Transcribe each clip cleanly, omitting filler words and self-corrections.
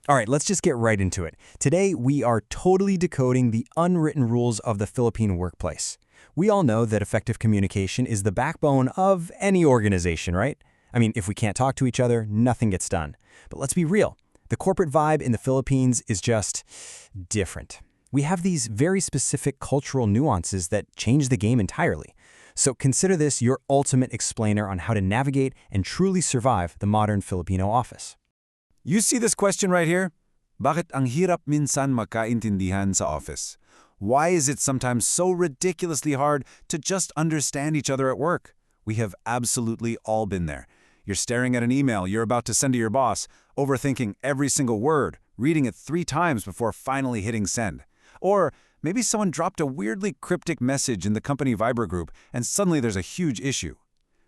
All right, let's just get right into it. Today, we are totally decoding the unwritten rules of the Philippine workplace. We all know that effective communication is the backbone of any organization, right? I mean, if we can't talk to each other, nothing gets done. But let's be real. The corporate vibe in the Philippines is just different. We have these very specific cultural nuances that change the game entirely. So consider this your ultimate explainer on how to navigate and truly survive the modern Filipino office. You see this question right here? Bakit ang hirap minsan magkaintindihan sa office? Why is it sometimes so ridiculously hard to just understand each other at work? We have absolutely all been there. You're staring at an email you're about to send to your boss, overthinking every single word, reading it 3 times before finally hitting send. Or maybe someone dropped a weirdly cryptic message in the company Viber group and suddenly there's a huge issue.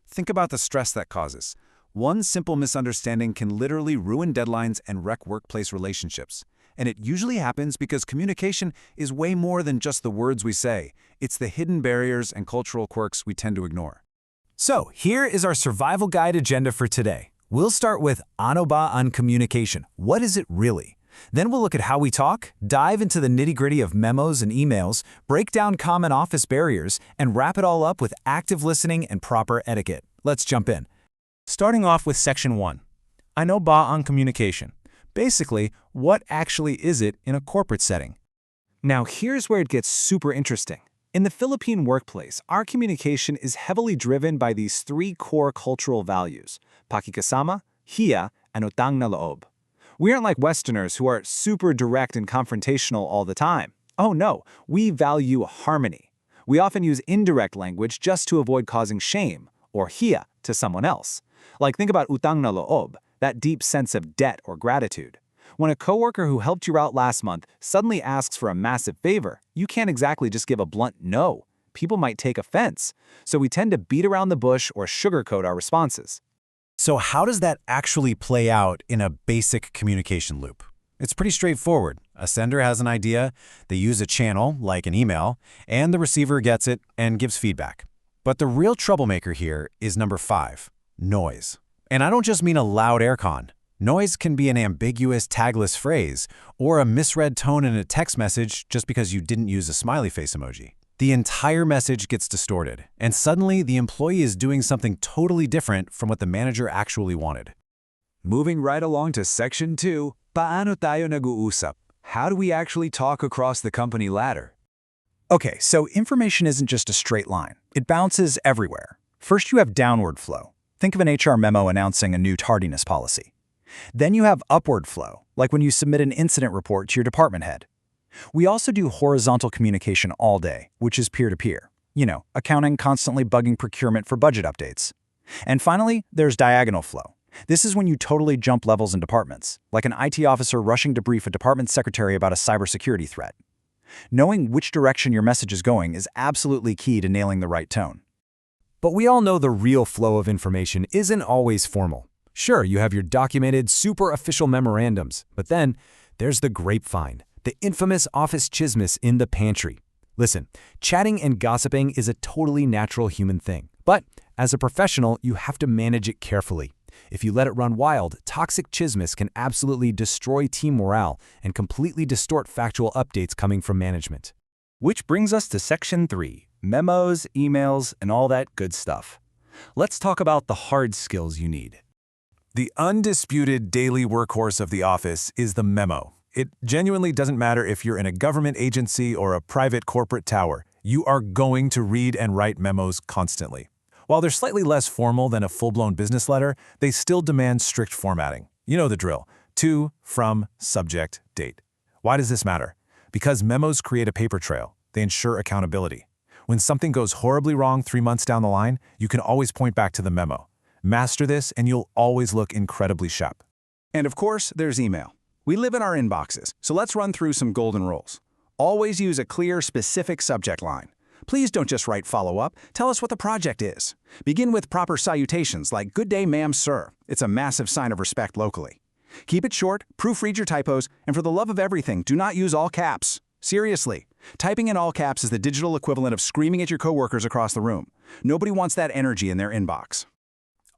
Think about the stress that causes. One simple misunderstanding can literally ruin deadlines and wreck workplace relationships. And it usually happens because communication is way more than just the words we say. It's the hidden barriers and cultural quirks we tend to ignore. So, here is our survival guide agenda for today. We'll start with ano ba ang communication? What is it really? Then we'll look at how we talk, dive into the nitty-gritty of memos and emails, break down common office barriers, and wrap it all up with active listening and proper etiquette. Let's jump in. Starting off with Section 1. Ano ba ang communication? Basically, what actually is it in a corporate setting? Now here's where it gets super interesting. In the Philippine workplace, our communication is heavily driven by these 3 core cultural values: pakikasama, hiya, and utang na loob. We aren't like Westerners who are super direct and confrontational all the time. Oh no, we value harmony. We often use indirect language just to avoid causing shame, or hiya, to someone else. Like think about utang na loob, that deep sense of debt or gratitude. When a coworker who helped you out last month suddenly asks for a massive favor, you can't exactly just give a blunt no. People might take offense. So we tend to beat around the bush or sugarcoat our responses. So how does that actually play out in a basic communication loop? It's pretty straightforward. A sender has an idea, they use a channel, like an email, and the receiver gets it and gives feedback. But the real troublemaker here is number 5, noise. And I don't just mean a loud aircon. Noise can be an ambiguous, tagless phrase, or a misread tone in a text message just because you didn't use a smiley face emoji. The entire message gets distorted, and suddenly the employee is doing something totally different from what the manager actually wanted. Moving right along to Section 2, paano tayo nag-uusap? How do we actually talk across the company ladder? Okay, so information isn't just a straight line. It bounces everywhere. First, you have downward flow. Think of an HR memo announcing a new tardiness policy. Then you have upward flow, like when you submit an incident report to your department head. We also do horizontal communication all day, which is peer-to-peer. You know, accounting constantly bugging procurement for budget updates. And finally, there's diagonal flow. This is when you totally jump levels in departments, like an IT officer rushing to brief a department secretary about a cybersecurity threat. Knowing which direction your message is going is absolutely key to nailing the right tone. But we all know the real flow of information isn't always formal. Sure, you have your documented, super official memorandums, but then there's the grapevine, the infamous office chismis in the pantry. Listen, chatting and gossiping is a totally natural human thing, but as a professional, you have to manage it carefully. If you let it run wild, toxic chismis can absolutely destroy team morale and completely distort factual updates coming from management. Which brings us to Section 3, memos, emails, and all that good stuff. Let's talk about the hard skills you need. The undisputed daily workhorse of the office is the memo. It genuinely doesn't matter if you're in a government agency or a private corporate tower. You are going to read and write memos constantly. While they're slightly less formal than a full-blown business letter, they still demand strict formatting. You know the drill. To, from, subject, date. Why does this matter? Because memos create a paper trail. They ensure accountability. When something goes horribly wrong 3 months down the line, you can always point back to the memo. Master this and you'll always look incredibly sharp. And of course, there's email. We live in our inboxes, so let's run through some golden rules. Always use a clear, specific subject line. Please don't just write follow-up, tell us what the project is. Begin with proper salutations like "Good day, ma'am, sir." It's a massive sign of respect locally. Keep it short, proofread your typos, and for the love of everything, do not use all caps. Seriously, typing in all caps is the digital equivalent of screaming at your coworkers across the room. Nobody wants that energy in their inbox.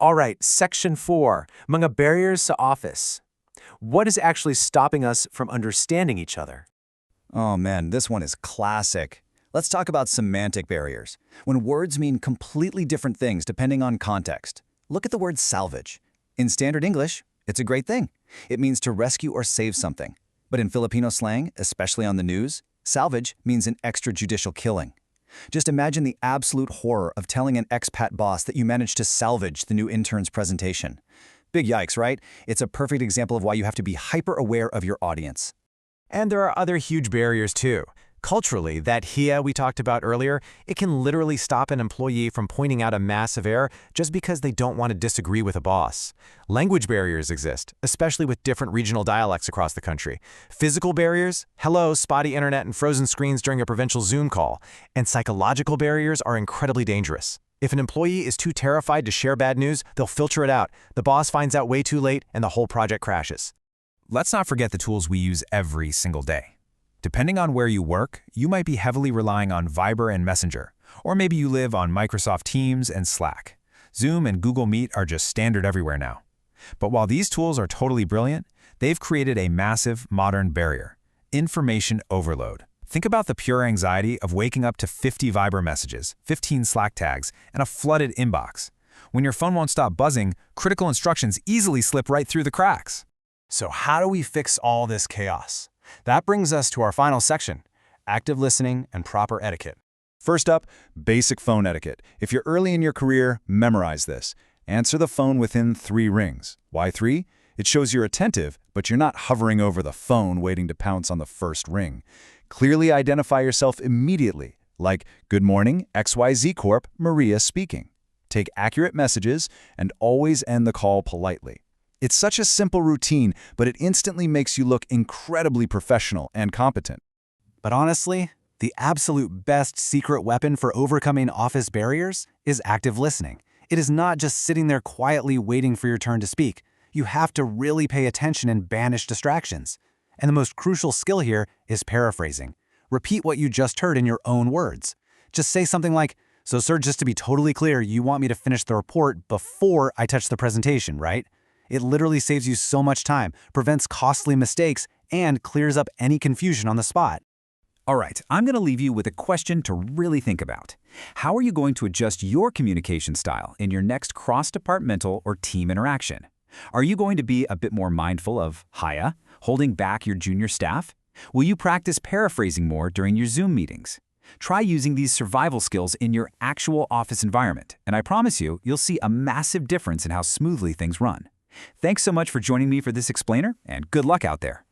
All right, Section 4, mga barriers sa office. What is actually stopping us from understanding each other? Oh man, this one is classic. Let's talk about semantic barriers. When words mean completely different things depending on context. Look at the word salvage. In standard English, it's a great thing. It means to rescue or save something. But in Filipino slang, especially on the news, salvage means an extrajudicial killing. Just imagine the absolute horror of telling an expat boss that you managed to salvage the new intern's presentation. Big yikes, right? It's a perfect example of why you have to be hyper-aware of your audience. And there are other huge barriers too. Culturally, that hiya we talked about earlier, it can literally stop an employee from pointing out a massive error just because they don't want to disagree with a boss. Language barriers exist, especially with different regional dialects across the country. Physical barriers, hello, spotty internet and frozen screens during a provincial Zoom call. And psychological barriers are incredibly dangerous. If an employee is too terrified to share bad news, they'll filter it out. The boss finds out way too late and the whole project crashes. Let's not forget the tools we use every single day. Depending on where you work, you might be heavily relying on Viber and Messenger, or maybe you live on Microsoft Teams and Slack. Zoom and Google Meet are just standard everywhere now. But while these tools are totally brilliant, they've created a massive modern barrier: information overload. Think about the pure anxiety of waking up to 50 Viber messages, 15 Slack tags, and a flooded inbox. When your phone won't stop buzzing, critical instructions easily slip right through the cracks. So how do we fix all this chaos? That brings us to our final section, active listening and proper etiquette. First up, basic phone etiquette. If you're early in your career, memorize this. Answer the phone within 3 rings. Why 3? It shows you're attentive, but you're not hovering over the phone waiting to pounce on the first ring. Clearly identify yourself immediately, like, "Good morning, XYZ Corp, Maria speaking." Take accurate messages and always end the call politely. It's such a simple routine, but it instantly makes you look incredibly professional and competent. But honestly, the absolute best secret weapon for overcoming office barriers is active listening. It is not just sitting there quietly waiting for your turn to speak. You have to really pay attention and banish distractions. And the most crucial skill here is paraphrasing. Repeat what you just heard in your own words. Just say something like, "So sir, just to be totally clear, you want me to finish the report before I touch the presentation, right?" It literally saves you so much time, prevents costly mistakes, and clears up any confusion on the spot. All right, I'm going to leave you with a question to really think about. How are you going to adjust your communication style in your next cross-departmental or team interaction? Are you going to be a bit more mindful of hiya, holding back your junior staff? Will you practice paraphrasing more during your Zoom meetings? Try using these survival skills in your actual office environment, and I promise you'll see a massive difference in how smoothly things run. Thanks so much for joining me for this explainer, and good luck out there.